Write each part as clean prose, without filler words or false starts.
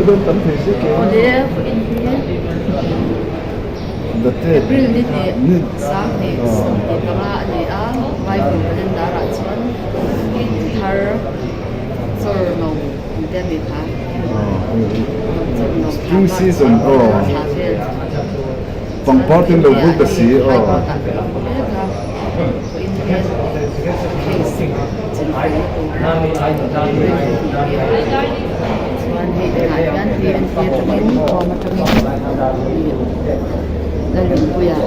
đơn tấm thể sẽ kể đặt thế sáng thì các bạn thì vài buổi lên đã ra chuẩn thar rồi nó để bị phá spring season bằng part in the book the sea lalu kuya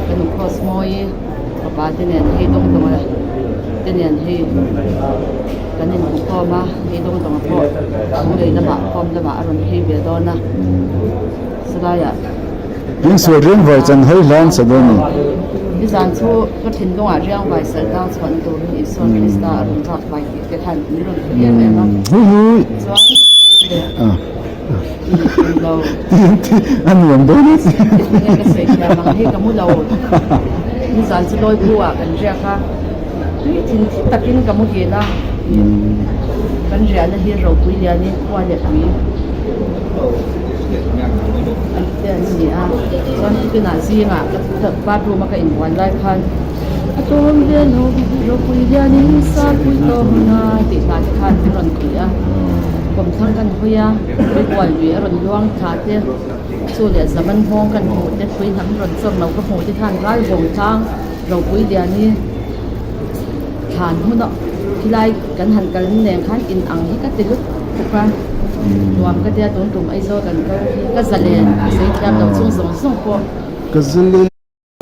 kan cosmoi apa tenen hidung dong lah tenen he kanin ko ma hidung dong po mulai lama pom lama aron he be dona sedaya những số riêng vài chân hơi lan sẽ đâu nè đi dàn số có thiên đông à riêng vài sở đang chọn đồ đi son Krista aron thọ vài cái hành đi rồi em em hui lâu anh làm đấy đấy nghe cái sự là bằng hết cả mũi lâu đi dàn số đôi cua cần riêng ha thì tất nhiên cả mũi gì đó cần riêng là hiện rồi quý liền đi qua để quý anh gì à con cái nào gì mà cái tập ba đua mà cái in quan lại khan tôi liền hồ rồi quý liền đi xa quý to na thì là khan cái lần quý àผมทั้งกันคุยไปปล่อยวิรุณย่วงขาเตี้ยส่วนเหลือสมันห้องกันหูเด็ดคุยทั้งรถส่งเราก็หูที่ทานไร่วงทางเราคุยเดียวนี้ทานหุ่นเนาะที่ไรกันหันกันแดงขันอินอังที่ก็ติดลุกทุกครั้งรวมก็เดียวตุ่มไอโซกันก็จะเรียนสิ่งที่เราส่งพวกก็จะเรียน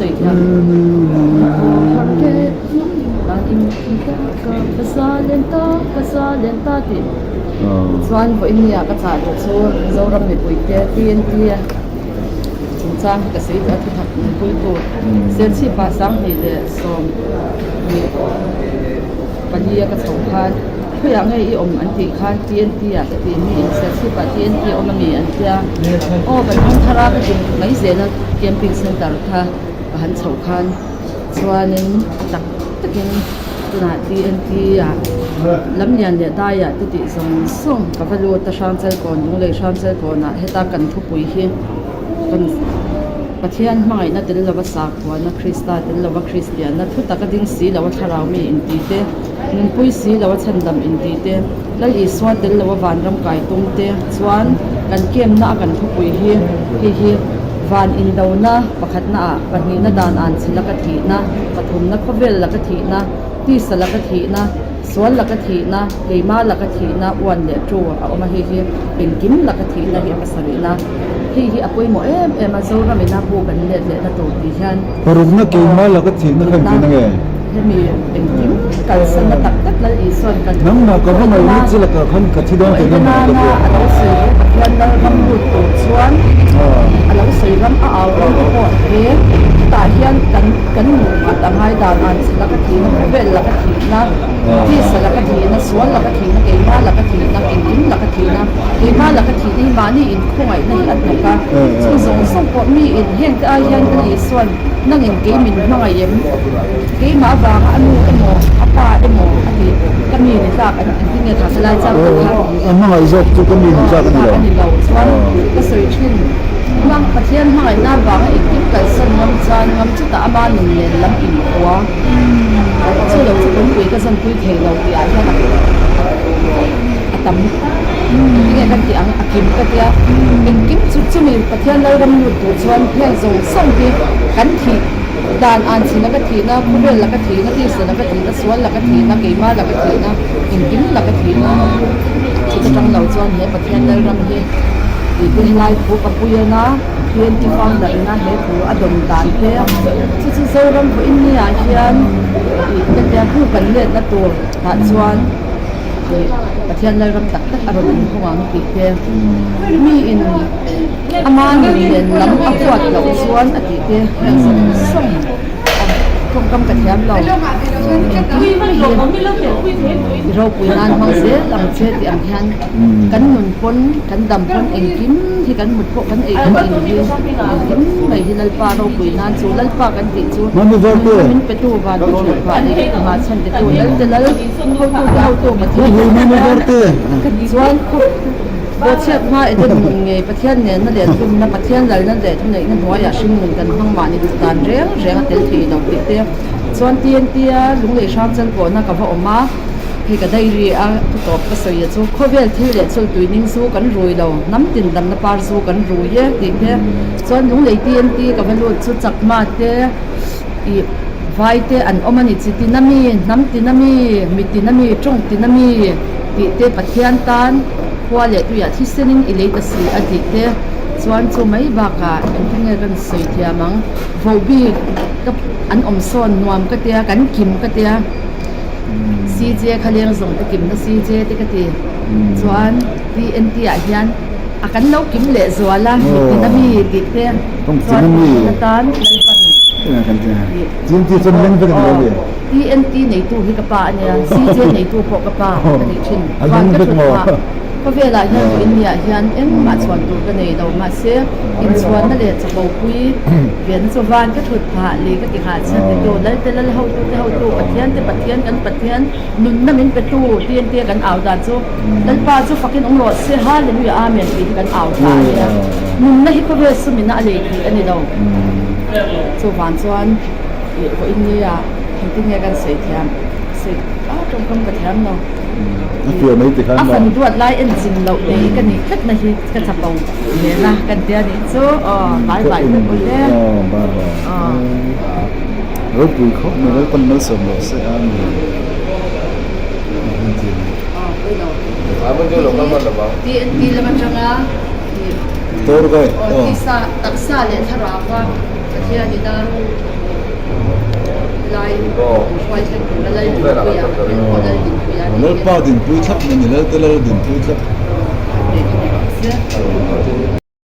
สิ่งที่เราติดส่วนพวกนี้ก็จะช่วยเรารำในปุ๋ยเตี้ยเตี้ยเตี้ยถึงสร้างกระสีแบบที่ถักปุ๋ยตัวเส้นชีพาสังนี่เลยส่งมีปัญญาก็สำคัญเพื่ออย่างไงอีอมอันที่ข้านเตี้ยเตี้ยแต่ที่มีเส้นชีพาเตี้ยเตี้ยอมมีอันเตี้ยโอ้เป็นห้องทาราก็จริงไม่เสียนะเกียมปิงเส้นตาลุท่าหันสำคัญส่วนนึงตักตะกินตัวหน้าเตี้ยเตี้ยลำยันเดียได้อะที่ส่งกับลูกตาชานเซลก่อนยุงเลยชานเซลก่อนนะให้ตากันทุกปุยเฮกันประเทศไม่น่าจะเรียกว่าสากลนะคริสต์จะเรียกว่าคริสเตียนนะทุกตากระดิ่งสีแล้วว่าชาราวมีอินดีเตเงินปุยสีแล้วว่าชันดำอินดีเตแล้วอีสวานจะเรียกว่าวันรำไก่ตุ้งเตสวานกันเกมน่ากันทุกปุยเฮวันอินดาวนะประคัดน่าปัจจุบันดานอันสิลกทีนะปฐุมนักพเวลลกทีนะที่สลกทีนะสวนลักทีนะเฮมาลักทีนะวันเดจูเอามาเฮเป็นกิมลักทีนะเฮมาสรีนะเฮอปุยโมมาโซรามินาบูกันเดนะตัวดิฉันพอรุนนักกินมาลักทีนะขันกินยังไงมีเป็นกิมกันสนตักตักแล้วอีส่วนกันน้ำหนักก็ไม่รู้จิละกันขันที่ต้องเป็นน้ำหนักก็เราสื่อวันเราทำบุญตัวสวนเราสื่อรำเอาเราก็ปวดเฮตาเฮียนกันหมู่มาทำให้ดานอันสลักทีนะเวลลักทีนะที่สลักทีนะสวนลักทีนะเกมาลักทีนะกินกิมลักทีนะเกมาลักทีนี่มานี่อินคงไอ้นี่อันนั้นก็ส่งปวดมีอินเฮียนก็เฮียนก็อีส่วนนั่งอินเกมินนั่งไอ้เยี่ยมเกมาบางอันนู้นไอ้หมออัปปาไอ้หมออันนี้ก็มีในซากอันที่เนี่ยทำสลายจากอันนั้นไอ้จบจุก็มีในซากนี่แหละส่วนก็สวยขึ้นนั่งประเทศให้หน้าบางอีกที่เกิดสนน้ำจานน้ำจุดตาบ้านหนึ่งเลยลำอิ่มหัวช่วยเราจะเป็นคุยก็สนคุยเทเราที่อะไรนะตั้มนี่กันที่อังกิมก็ที่เป็นกิมจุดมีประเทศเราดำอยู่ตัวส่วนเพียงส่งส่งที่กันที่ดานอันสินักทีนะผู้เรียนนักทีนะที่สนักทีนะสวนนักทีนะเกมานักทีนะกิมนักทีนะที่จะต้องเราส่วนเนี่ยประเทศเราดำที่อีกเป็นลายผู้กับผู้ยนะเพียงที่ฟังได้นะเหตุผู้อดมดานเพียงที่เซอร์รำผู้อินเนี่ยเพียงอีกเป็นแต่ผู้กันเลือดนะตัวถ้าส่วนประเทศเรารำตักตักอารมณ์ของมันติเพียงมีอินอามาหนึ่งเดือนลำอักวัดเราส่วนอดีตเพียงส่งคงกำกับแถมเราเราปุยนานห้องเสียลำเสียที่อันยันกันหนุนพ้นกันดำพ้นเองกิมที่กันหมดพวกกันเองกันเองยืนกิมไม่ที่ลัลปาเราปุยนานสู้ลัลปากันติดสู้มันเป็นตัวผ่านตัวผ่านนี่มาฉันเป็นตัวลัลแต่ลัลเขาตัวมาที่กันส่วน โบเชียมาเอ็นไงประเทศเนี่ยนั่นแหละทุ่มนั่นประเทศอะไรนั่นแหละทุ่มไหนนั่นหัวอยากชิมเหมือนกันห้องมาในดุจานเรื่องเต็มที่เราติดเตี้ยส่วนเตี้ยลุงเลยชอบจังก่อนนะกับพ่ออมาพี่ก็ได้เรียนทุกตัวก็สวยจู่ข้อเวลที่เด็ดส่วนตัวนิ่งสู้กันรวยเราน้ำตินดำน้ำปลาสู้กันรวยเยอะติดเตี้ยส่วนลุงเลยเตี้ยกับมันรู้สุดจักมาเตี้ยอีไฟเตี้ยอันอมันอีจิตินามีน้ำตินามีมิตินามีจงตินามีติดเตี้ยประเทศตันหัวเล็กอยู่ที่เส้นอิเล็กทรีอดีตเตี้ยส่วนจู่ไม่บากะเป็นที่เงินกันสวยเทียมังโฟบีกับอันอมซ้อนนวมก็เตี้ยกันกิมก็เตี้ยซีเจเขาเลี้ยงส่งตะกิมนะซีเจตะกตีส่วนทีเอ็นทีอาเฮียนอากันเรากิมเละส่วนละมีตินามีติดเตี้ยส่วนตานเลยปันจีนส่วนยังเป็นอะไรเลยทีเอ็นทีในตู้ที่กระป๋าเนี่ยซีเจในตู้พกกระป๋ากันอีกชิ้นฟังก็ถูกว่าเพราะเวลาเฮียนอินเดียเฮียนเอ็มมาส่วนตัวกันในเรามาเสียอินส่วนนั่นแหละจะบอกคุยเวียนส่วนบ้านก็ถูกผ่าเลยก็ติขาดเส้นติดตัวแล้วแต่ละเฮาตู้ปัดเทียนแต่ปัดเทียนกันปัดเทียนนุ่นนั่นเป็นประตูเตียนกันเอาดานสู้แล้วป้าสู้ฝักกินองค์หลอดเสียห้าเลยมีอาเมนปีกันเอาตายเนี่ยนุ่นนั่นฮิปเวสมินะอะไรที่อันนี้เราส่วนบ้านส่วนอินเดียที่เนี่ยกันเสียเทียมเสียตรงกันปัดเทียนเนาะเฟียไม่ติดขัน ฝันตรวจไล่เอ็นซินเราเองกันนี่คัดนะที่กระชับเอาเนี่ยนะกันเดียวนี่โซ่หลายเป็นคนเล่นบ้าแล้วปุ๋ยเขาเนี่ยแล้วคนนั้นสมบูรณ์เสียอันนี้จริงมันจะลงน้ำมันหรือเปล่าที่แล้วมันจะงาตัวก็ที่ซาตักซาเลยทาราว่าเที่ยนี่นะไล่ไว้เช่นกันไล่ดูไปอ่ะเป็นคนไล่ดูไปอ่ะแล้วป้าดินปุ๋ยทับนี่แล้วแต่เราดินปุ๋ยทับ